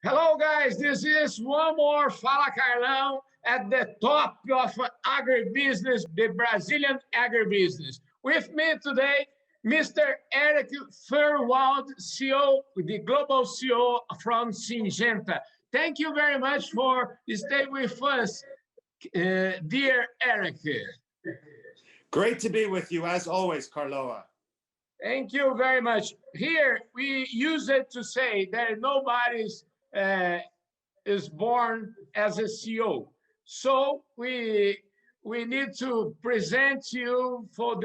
Hello, guys. This is one more Fala Carlão at the top of agribusiness, the Brazilian agribusiness. With me today, Mr. Erik Fyrwald, CEO, the global CEO from Syngenta. Thank you very much for staying with us, dear Erik. Great to be with you, as always, Carloa. Thank you very much. Here, we use it to say that nobody's is born as a CEO. So we need to present you for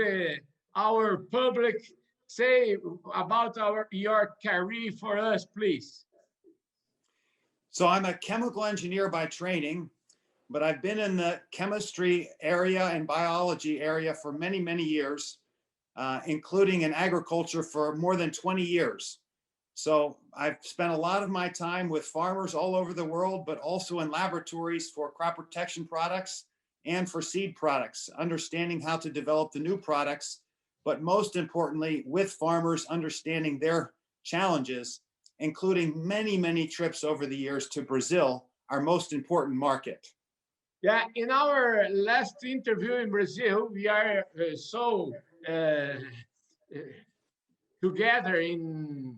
our public. Say about your career for us, please. So I'm a chemical engineer by training, but I've been in the chemistry area and biology area for many, many years, including in agriculture for more than 20 years. So I've spent a lot of my time with farmers all over the world, but also in laboratories for crop protection products and for seed products, understanding how to develop the new products, but most importantly, with farmers understanding their challenges, including many, many trips over the years to Brazil, our most important market. Yeah, in our last interview in Brazil, we are together in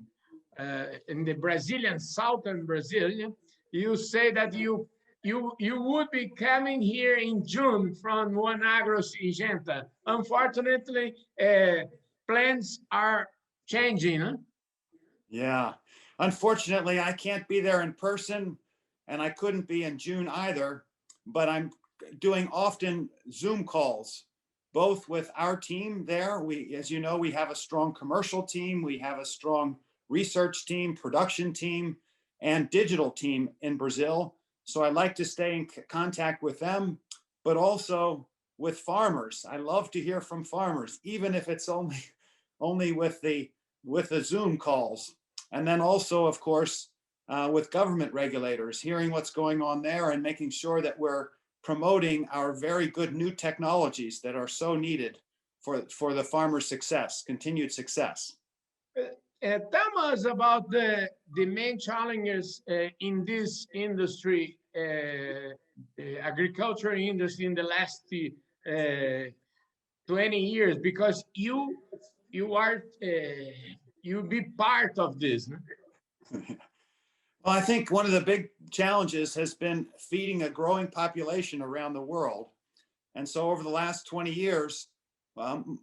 the Brazilian, southern Brazil. You say that you would be coming here in June from One Agro Syngenta. Unfortunately, plans are changing. Huh? Yeah, unfortunately, I can't be there in person, and I couldn't be in June either, but I'm doing often Zoom calls, both with our team there. As you know, we have a strong commercial team, we have a strong research team, production team, and digital team in Brazil. So I like to stay in contact with them, but also with farmers. I love to hear from farmers, even if it's only with the Zoom calls. And then also, of course, with government regulators, hearing what's going on there and making sure that we're promoting our very good new technologies that are so needed for the farmer's success, continued success. Tell us about the main challenges in this industry, agriculture industry, in the last 20 years, because you be part of this. Well, I think one of the big challenges has been feeding a growing population around the world. And so over the last 20 years,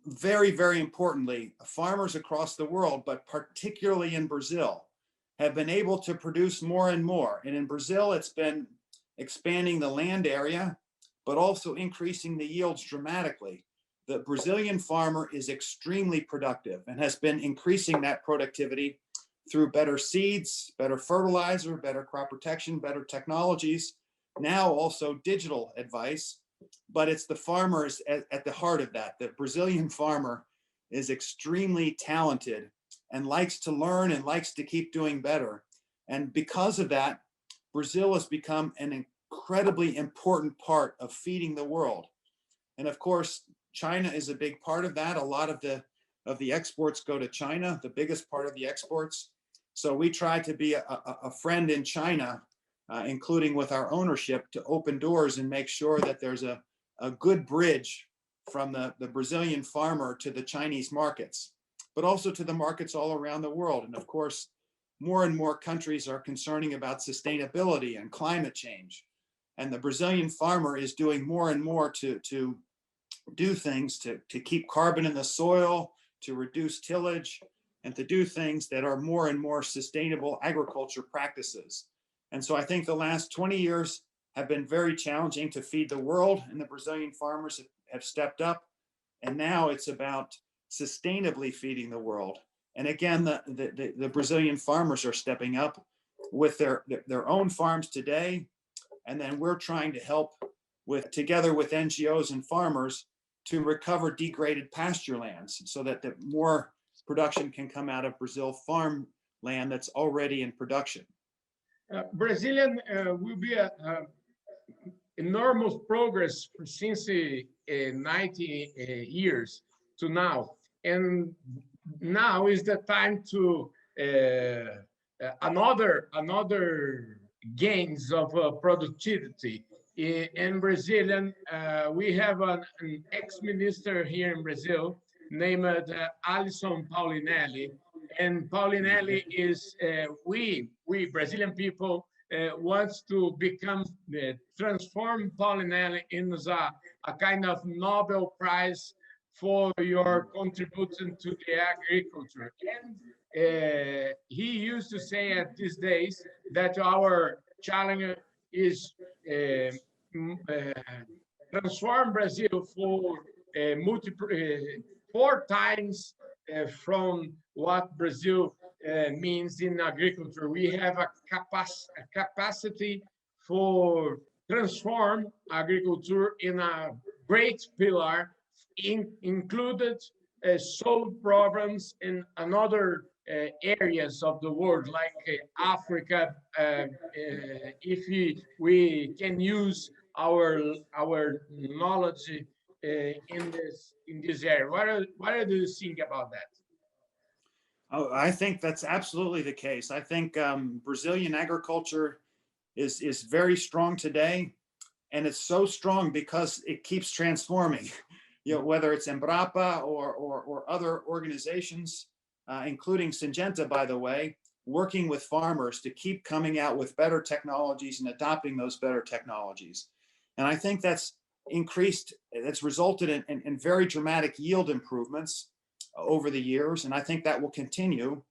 very, very importantly, farmers across the world, but particularly in Brazil, have been able to produce more and more. And in Brazil, it's been expanding the land area, but also increasing the yields dramatically. The Brazilian farmer is extremely productive and has been increasing that productivity through better seeds, better fertilizer, better crop protection, better technologies, now also digital advice. But it's the farmers at the heart of that. The Brazilian farmer is extremely talented and likes to learn and likes to keep doing better. And because of that, Brazil has become an incredibly important part of feeding the world. And of course, China is a big part of that. A lot of the exports go to China, the biggest part of the exports. So we try to be a friend in China, including with our ownership, to open doors and make sure that there's a good bridge from the Brazilian farmer to the Chinese markets, but also to the markets all around the world. And of course, more and more countries are concerning about sustainability and climate change. And the Brazilian farmer is doing more and more to do things to keep carbon in the soil, to reduce tillage, and to do things that are more and more sustainable agriculture practices. And so I think the last 20 years have been very challenging to feed the world, and the Brazilian farmers have stepped up. And now it's about sustainably feeding the world. And again, the Brazilian farmers are stepping up with their own farms today. And then we're trying to help together with NGOs and farmers to recover degraded pasture lands so that more production can come out of Brazil farm land that's already in production. Brazilian will be enormous progress since 90 years to now. And now is the time to another gains of productivity. In Brazilian, we have an ex-minister here in Brazil named Alison Paulinelli. And Paulinelli is, we Brazilian people wants to become, transform Paulinelli in a kind of Nobel Prize for your contribution to the agriculture. And he used to say at these days that our challenge is transform Brazil for four times from what Brazil means in agriculture. We have a capacity for transform agriculture in a great pillar, included solve problems in another areas of the world, like Africa. If we can use our knowledge in this area. What do you think about that? Oh, I think that's absolutely the case. I think Brazilian agriculture is very strong today, and it's so strong because it keeps transforming. You know, whether it's Embrapa or other organizations, including Syngenta, by the way, working with farmers to keep coming out with better technologies and adopting those better technologies. And I think that's resulted in very dramatic yield improvements over the years. And I think that will continue.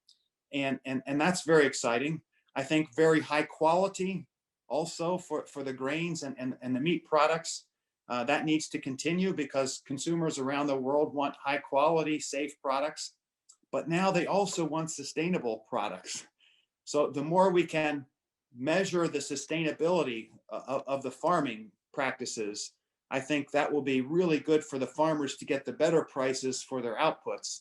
And that's very exciting. I think very high quality also for the grains and the meat products. That needs to continue because consumers around the world want high quality, safe products, but now they also want sustainable products. So the more we can measure the sustainability of the farming practices, I think that will be really good for the farmers to get the better prices for their outputs.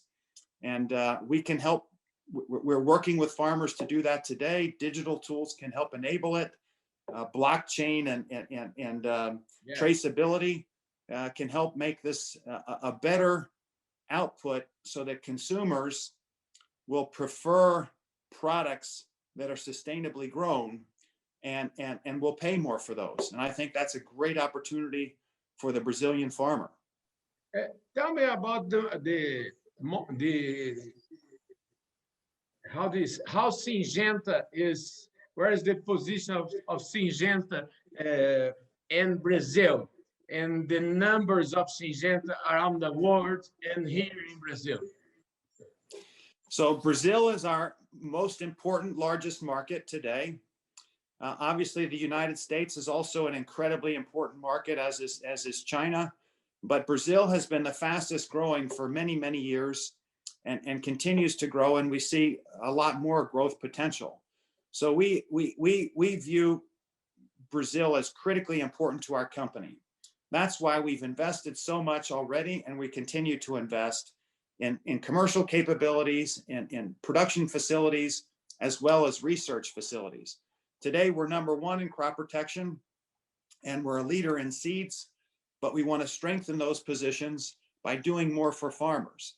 And we can help. We're working with farmers to do that today. Digital tools can help enable it. Blockchain and traceability can help make this a better output so that consumers will prefer products that are sustainably grown and will pay more for those. And I think that's a great opportunity for the Brazilian farmer. Tell me about how Syngenta is. Where is the position of Syngenta in Brazil, and the numbers of Syngenta around the world and here in Brazil? So Brazil is our most important, largest market today. Obviously, the United States is also an incredibly important market, as is China. But Brazil has been the fastest growing for many, many years and continues to grow. And we see a lot more growth potential. So we view Brazil as critically important to our company. That's why we've invested so much already, and we continue to invest in commercial capabilities, in production facilities, as well as research facilities. Today, we're number one in crop protection, and we're a leader in seeds, but we want to strengthen those positions by doing more for farmers.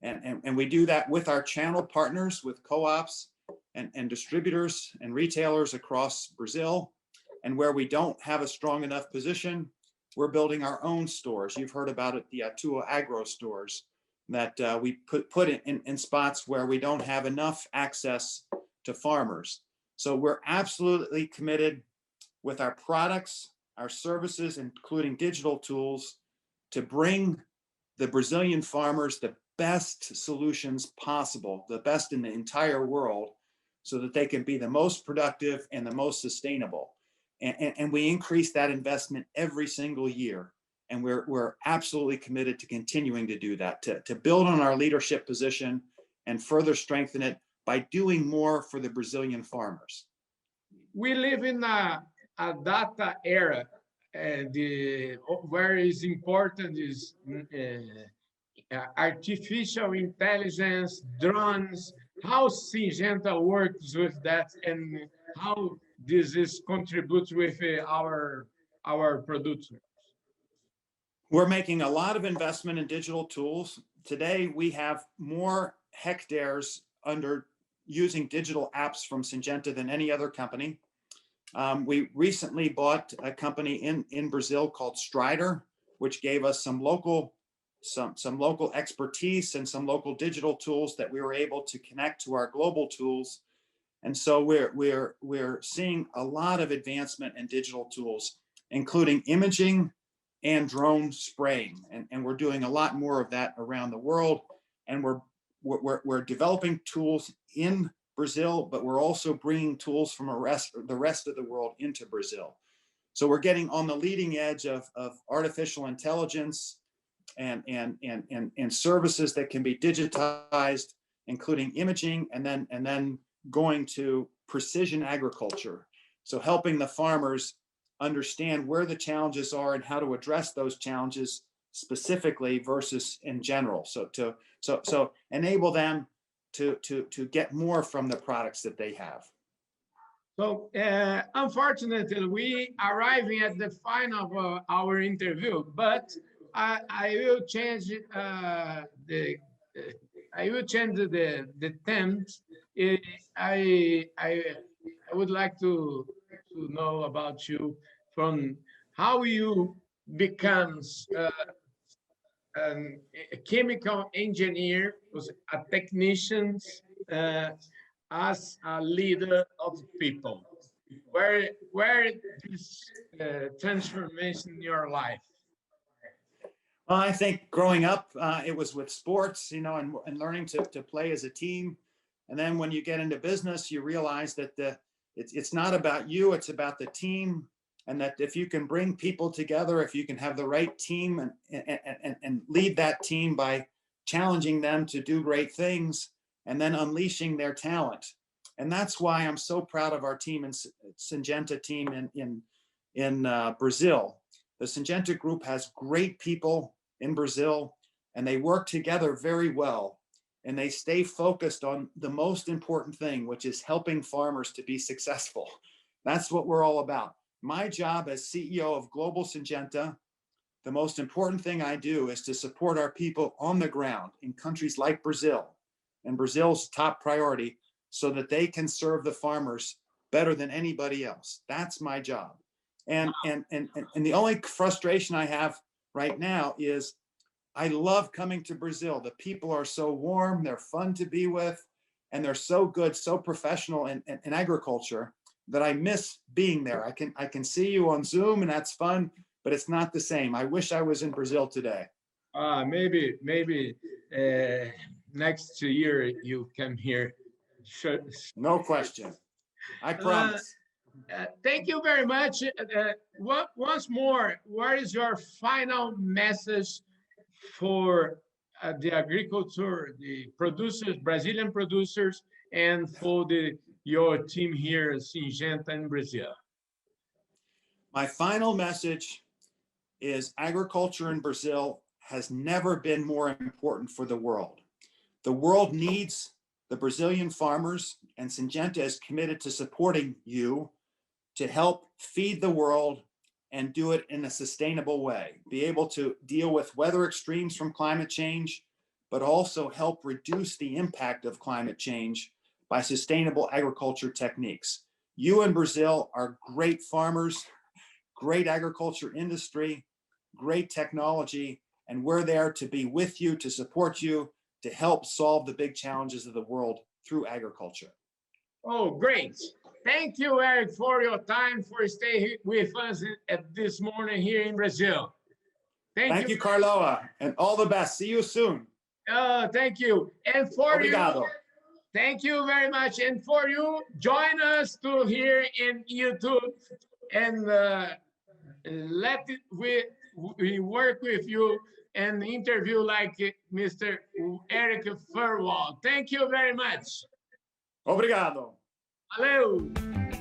And we do that with our channel partners, with co-ops, and distributors and retailers across Brazil. And where we don't have a strong enough position, we're building our own stores. You've heard about it, the Atua Agro stores that we put in spots where we don't have enough access to farmers. So we're absolutely committed with our products, our services, including digital tools, to bring the Brazilian farmers the best solutions possible, the best in the entire world, so that they can be the most productive and the most sustainable. And we increase that investment every single year. And we're absolutely committed to continuing to do that, to build on our leadership position and further strengthen it by doing more for the Brazilian farmers. We live in a data era. Where is important is artificial intelligence, drones. How Syngenta works with that, and how this contributes with our producers? We're making a lot of investment in digital tools. Today, we have more hectares under using digital apps from Syngenta than any other company. We recently bought a company in Brazil called Strider, which gave us some local expertise and some local digital tools that we were able to connect to our global tools. And so we're seeing a lot of advancement in digital tools, including imaging and drone spraying. And we're doing a lot more of that around the world. And we're developing tools in Brazil, but we're also bringing tools from the rest of the world into Brazil. So we're getting on the leading edge of artificial intelligence and services that can be digitized, including imaging, and then going to precision agriculture. So helping the farmers understand where the challenges are and how to address those challenges specifically versus in general. So enable them to get more from the products that they have. So unfortunately, we arriving at the final of our interview, but I will change the themes. I would like to know about you from how you becomes a chemical engineer, a technician, as a leader of people. Where this transformation in your life? Well, I think growing up, it was with sports, and learning to play as a team. And then when you get into business, you realize that it's not about you, it's about the team. And that if you can bring people together, if you can have the right team and lead that team by challenging them to do great things and then unleashing their talent. And that's why I'm so proud of our team and Syngenta team in Brazil. The Syngenta group has great people in Brazil, and they work together very well. And they stay focused on the most important thing, which is helping farmers to be successful. That's what we're all about. My job as CEO of Global Syngenta, the most important thing I do is to support our people on the ground in countries like Brazil, and Brazil's top priority, so that they can serve the farmers better than anybody else. That's my job. And the only frustration I have right now is I love coming to Brazil. The people are so warm, they're fun to be with, and they're so good, so professional in agriculture that I miss being there. I can see you on Zoom and that's fun, but it's not the same. I wish I was in Brazil today. Maybe next year you come here. Sure. No question. I promise. Thank you very much. Once more, what is your final message for the agriculture, the producers, Brazilian producers, and for your team here at Syngenta in Brazil? My final message is agriculture in Brazil has never been more important for the world. The world needs the Brazilian farmers, and Syngenta is committed to supporting you to help feed the world and do it in a sustainable way, be able to deal with weather extremes from climate change, but also help reduce the impact of climate change by sustainable agriculture techniques. You in Brazil are great farmers, great agriculture industry, great technology, and we're there to be with you, to support you, to help solve the big challenges of the world through agriculture. Oh, great. Thank you, Erik, for your time, for staying with us this morning here in Brazil. Thank you, Carlão, and all the best. See you soon. Thank you. And for Obrigado. you, thank you very much. And for you, join us to here in YouTube and we work with you and interview like Mr. Erik Fyrwald. Thank you very much. Obrigado. Valeu.